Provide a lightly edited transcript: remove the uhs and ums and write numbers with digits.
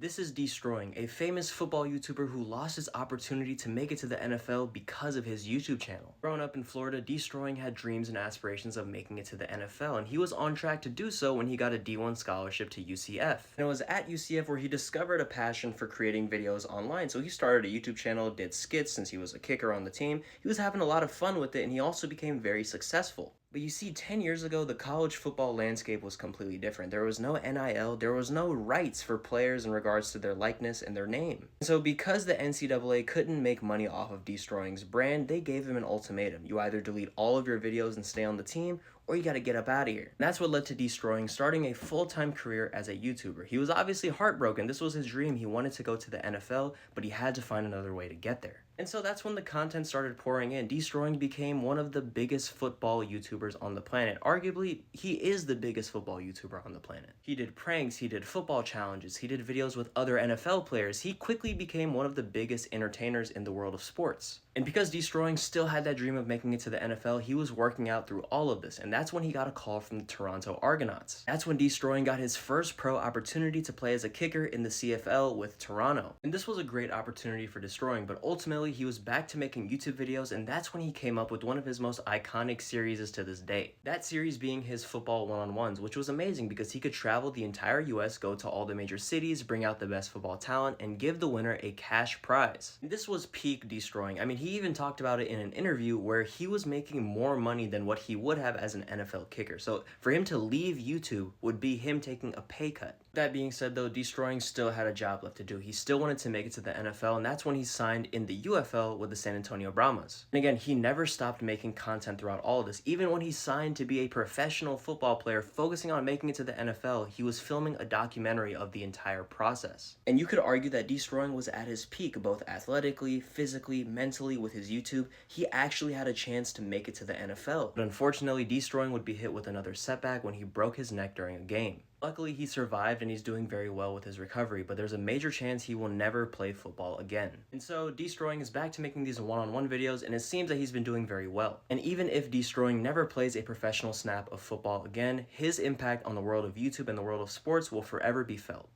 This is Deestroying, a famous football YouTuber who lost his opportunity to make it to the NFL because of his YouTube channel. Growing up in Florida, Deestroying had dreams and aspirations of making it to the NFL, and he was on track to do so when he got a D1 scholarship to UCF. And it was at UCF where he discovered a passion for creating videos online, so he started a YouTube channel, did skits since he was a kicker on the team. He was having a lot of fun with it, and he also became very successful. But you see, 10 years ago, the college football landscape was completely different. There was no NIL, there was no rights for players in regards to their likeness and their name. So because the NCAA couldn't make money off of Deestroying's brand, they gave him an ultimatum. You either delete all of your videos and stay on the team, or you gotta get up out of here. And that's what led to Deestroying starting a full-time career as a YouTuber. He was obviously heartbroken. This was his dream. He wanted to go to the NFL, but he had to find another way to get there. And so that's when the content started pouring in. Deestroying became one of the biggest football YouTubers on the planet. Arguably, he is the biggest football YouTuber on the planet. He did pranks, he did football challenges, he did videos with other NFL players. He quickly became one of the biggest entertainers in the world of sports. And because Deestroying still had that dream of making it to the NFL, he was working out through all of this. And that's when he got a call from the Toronto Argonauts. That's when Deestroying got his first pro opportunity to play as a kicker in the CFL with Toronto. And this was a great opportunity for Deestroying, but ultimately he was back to making YouTube videos, and that's when he came up with one of his most iconic series to this day. That series being his football one-on-ones, which was amazing because he could travel the entire US, go to all the major cities, bring out the best football talent, and give the winner a cash prize. And this was peak Deestroying. I mean, he even talked about it in an interview where he was making more money than what he would have as an NFL kicker. So for him to leave YouTube would be him taking a pay cut. That being said though, Deestroying still had a job left to do. He still wanted to make it to the NFL, and that's when he signed in the UFL with the San Antonio Brahmas. And again, he never stopped making content throughout all of this. Even when he signed to be a professional football player focusing on making it to the NFL, he was filming a documentary of the entire process. And you could argue that Deestroying was at his peak, both athletically, physically, mentally. With his YouTube, he actually had a chance to make it to the NFL. But unfortunately, Deestroying would be hit with another setback when he broke his neck during a game. Luckily, he survived and he's doing very well with his recovery, but there's a major chance he will never play football again. And so Deestroying is back to making these one-on-one videos, and it seems that he's been doing very well. And even if Deestroying never plays a professional snap of football again, his impact on the world of YouTube and the world of sports will forever be felt.